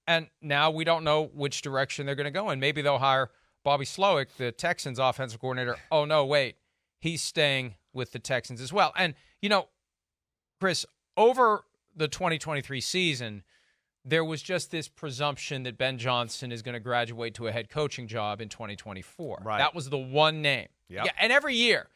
And now we don't know which direction they're going to go in. Maybe they'll hire Bobby Slowik, the Texans offensive coordinator. Oh, no, wait. He's staying with the Texans as well. And, Chris, over the 2023 season, there was just this presumption that Ben Johnson is going to graduate to a head coaching job in 2024. Right. That was the one name. Yep. Yeah, and every year,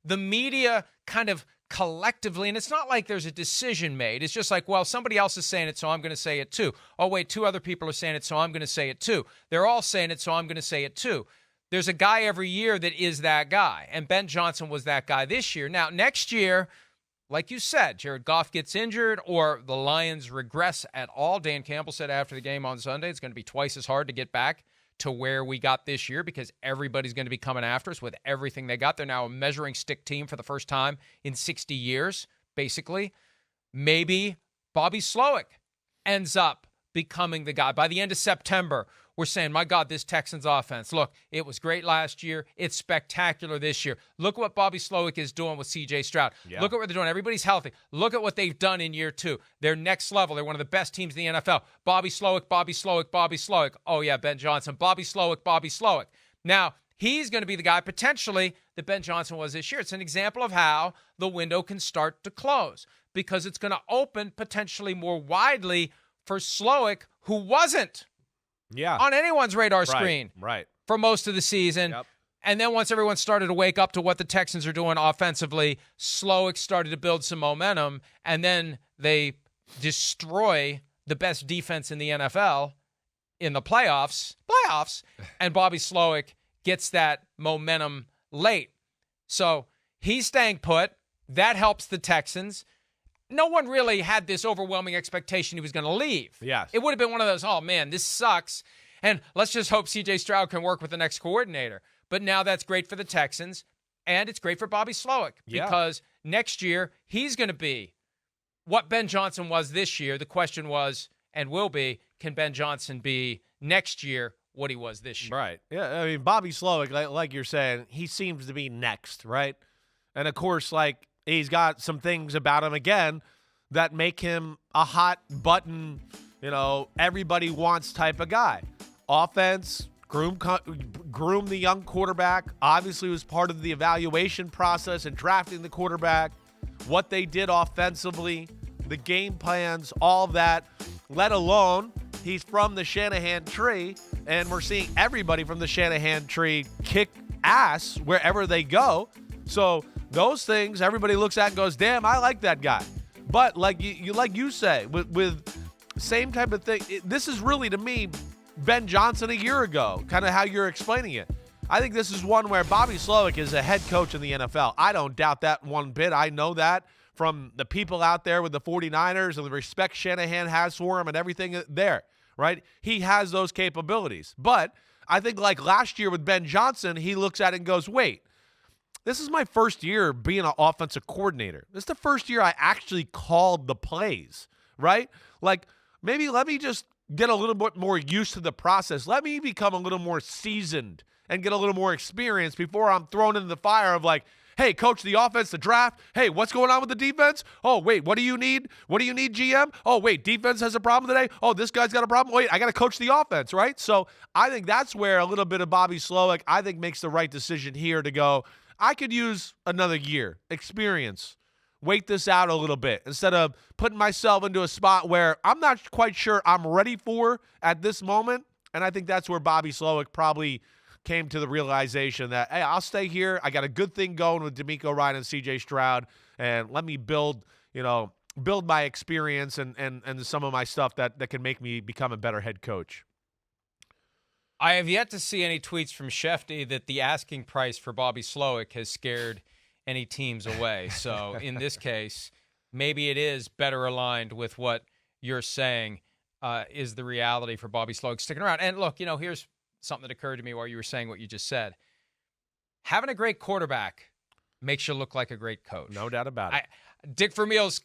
the media kind of collectively, and it's not like there's a decision made. It's just like, well, somebody else is saying it, so I'm going to say it too. Oh, wait, 2 other people are saying it, so I'm going to say it too. They're all saying it, so I'm going to say it too. There's a guy every year that is that guy, and Ben Johnson was that guy this year. Now, next year, like you said, Jared Goff gets injured or the Lions regress at all. Dan Campbell said after the game on Sunday it's going to be twice as hard to get back to where we got this year because everybody's going to be coming after us with everything they got. They're now a measuring stick team for the first time in 60 years, basically. Maybe Bobby Slowik ends up becoming the guy. By the end of September, we're saying, my God, this Texans offense, look, it was great last year. It's spectacular this year. Look what Bobby Slowik is doing with C.J. Stroud. Yeah. Look at what they're doing. Everybody's healthy. Look at what they've done in year 2. They're next level. They're one of the best teams in the NFL. Bobby Slowik, Bobby Slowik, Bobby Slowik. Oh, yeah, Ben Johnson. Bobby Slowik, Bobby Slowik. Now, he's going to be the guy potentially that Ben Johnson was this year. It's an example of how the window can start to close because it's going to open potentially more widely for Slowik, who wasn't on anyone's radar screen for most of the season. Yep. And then once everyone started to wake up to what the Texans are doing offensively, Slowik started to build some momentum, and then they destroy the best defense in the NFL in the playoffs, and Bobby Slowik gets that momentum late. So he's staying put. That helps the Texans. No one really had this overwhelming expectation he was going to leave. Yes. It would have been one of those, oh, man, this sucks, and let's just hope C.J. Stroud can work with the next coordinator. But now that's great for the Texans, and it's great for Bobby Slowik because next year he's going to be what Ben Johnson was this year. The question was and will be, can Ben Johnson be next year what he was this year? Right. Yeah, I mean, Bobby Slowik, like you're saying, he seems to be next, right? And, of course, he's got some things about him, again, that make him a hot button, everybody wants type of guy. Offense, groom the young quarterback, obviously was part of the evaluation process and drafting the quarterback, what they did offensively, the game plans, all of that, let alone he's from the Shanahan tree, and we're seeing everybody from the Shanahan tree kick ass wherever they go. So those things everybody looks at and goes, damn, I like that guy. But like you say, with same type of thing, this is really, to me, Ben Johnson a year ago, kind of how you're explaining it. I think this is one where Bobby Slowik is a head coach in the NFL. I don't doubt that one bit. I know that from the people out there with the 49ers and the respect Shanahan has for him and everything there, right? He has those capabilities. But I think like last year with Ben Johnson, he looks at it and goes, wait, this is my first year being an offensive coordinator. This is the first year I actually called the plays, right? Like, maybe let me just get a little bit more used to the process. Let me become a little more seasoned and get a little more experience before I'm thrown into the fire of like, hey, coach the offense, the draft. Hey, what's going on with the defense? Oh, wait, what do you need? What do you need, GM? Oh, wait, defense has a problem today? Oh, this guy's got a problem? Wait, I got to coach the offense, right? So I think that's where a little bit of Bobby Slowik, I think, makes the right decision here to go, I could use another year, experience, wait this out a little bit instead of putting myself into a spot where I'm not quite sure I'm ready for at this moment. And I think that's where Bobby Slowik probably came to the realization that, hey, I'll stay here. I got a good thing going with DeMeco Ryans and C.J. Stroud, and let me build my experience and some of my stuff that can make me become a better head coach. I have yet to see any tweets from Shefty that the asking price for Bobby Slowik has scared any teams away. So in this case, maybe it is better aligned with what you're saying is the reality for Bobby Slowik sticking around. And look, here's something that occurred to me while you were saying what you just said. Having a great quarterback makes you look like a great coach. No doubt about it. Dick Vermeil's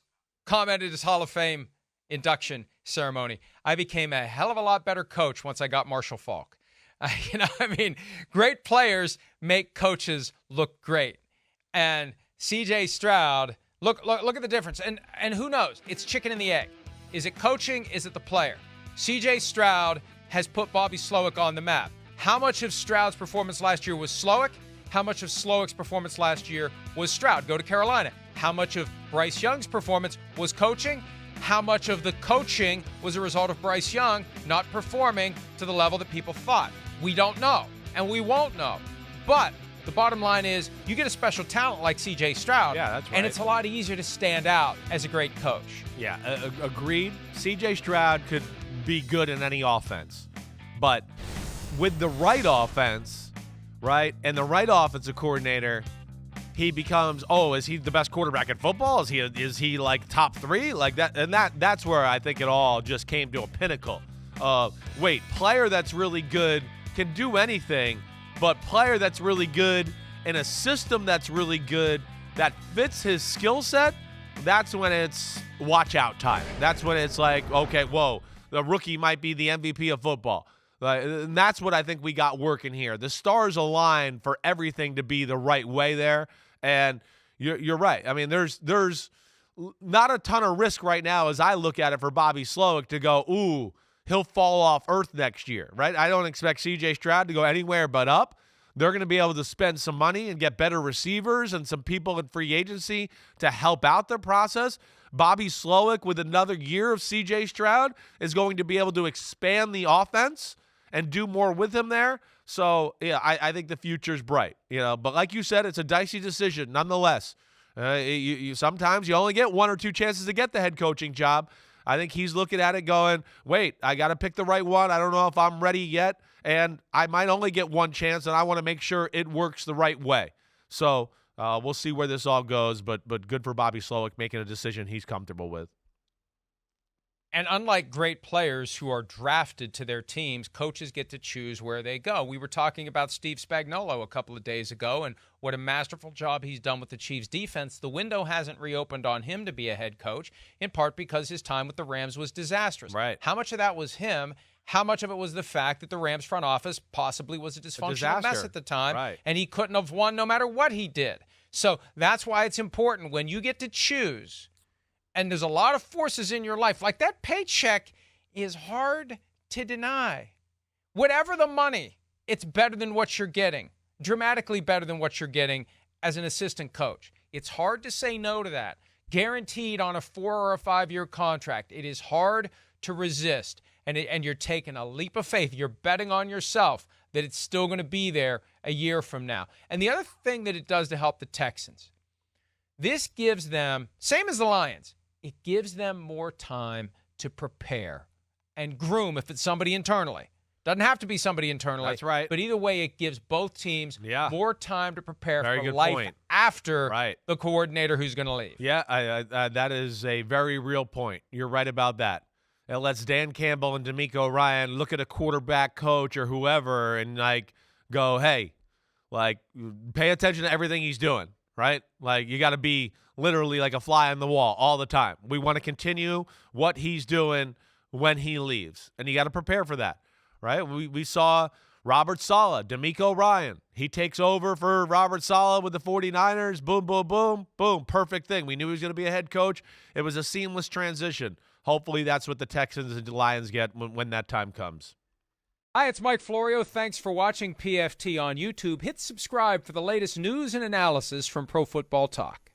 commented his Hall of Fame induction ceremony. I became a hell of a lot better coach once I got Marshall Faulk. Great players make coaches look great. And C.J. Stroud, look at the difference. And who knows? It's chicken and the egg. Is it coaching? Is it the player? C.J. Stroud has put Bobby Slowik on the map. How much of Stroud's performance last year was Slowik? How much of Slowik's performance last year was Stroud? Go to Carolina. How much of Bryce Young's performance was coaching? How much of the coaching was a result of Bryce Young not performing to the level that people thought? We don't know, and we won't know. But the bottom line is you get a special talent like C.J. Stroud, yeah, that's right. and it's a lot easier to stand out as a great coach. Yeah, agreed. C.J. Stroud could be good in any offense. But with the right offense, right, and the right offensive coordinator, he becomes, is he the best quarterback in football? Is he like top 3? Like that, and that's where I think it all just came to a pinnacle. Player that's really good can do anything, but player that's really good in a system that's really good that fits his skill set, that's when it's watch out time. That's when it's like, okay, whoa, the rookie might be the MVP of football. And that's what I think we got working here. The stars align for everything to be the right way there. And you're right. I mean, there's not a ton of risk right now as I look at it for Bobby Slowik to go, ooh, he'll fall off earth next year, right? I don't expect C.J. Stroud to go anywhere but up. They're going to be able to spend some money and get better receivers and some people in free agency to help out the process. Bobby Slowik, with another year of C.J. Stroud, is going to be able to expand the offense and do more with him there. So, yeah, I think the future's bright, But like you said, it's a dicey decision nonetheless. Sometimes you only get 1 or 2 chances to get the head coaching job. I think he's looking at it going, wait, I got to pick the right one. I don't know if I'm ready yet, and I might only get 1 chance, and I want to make sure it works the right way. So we'll see where this all goes, but good for Bobby Slowik making a decision he's comfortable with. And unlike great players who are drafted to their teams, coaches get to choose where they go. We were talking about Steve Spagnuolo a couple of days ago and what a masterful job he's done with the Chiefs' defense. The window hasn't reopened on him to be a head coach, in part because his time with the Rams was disastrous. Right. How much of that was him? How much of it was the fact that the Rams front office possibly was a dysfunctional mess at the time, right, and he couldn't have won no matter what he did? So that's why it's important when you get to choose. And there's a lot of forces in your life. Like that paycheck is hard to deny. Whatever the money, it's better than what you're getting. Dramatically better than what you're getting as an assistant coach. It's hard to say no to that. Guaranteed on a 4 or a 5-year contract. It is hard to resist. And you're taking a leap of faith. You're betting on yourself that it's still going to be there a year from now. And the other thing that it does to help the Texans, this gives them, same as the Lions, it gives them more time to prepare and groom if it's somebody internally. Doesn't have to be somebody internally. That's right. But either way, it gives both teams more time to prepare for life after the coordinator who's going to leave. Yeah, that is a very real point. You're right about that. It lets Dan Campbell and DeMeco Ryans look at a quarterback coach or whoever and, go, hey, pay attention to everything he's doing, right? You got to be literally like a fly on the wall all the time. We want to continue what he's doing when he leaves, and you got to prepare for that, right? We saw Robert Saleh, DeMeco Ryans. He takes over for Robert Saleh with the 49ers. Boom, boom, boom, boom. Perfect thing. We knew he was going to be a head coach. It was a seamless transition. Hopefully that's what the Texans and the Lions get when that time comes. Hi, it's Mike Florio. Thanks for watching PFT on YouTube. Hit subscribe for the latest news and analysis from Pro Football Talk.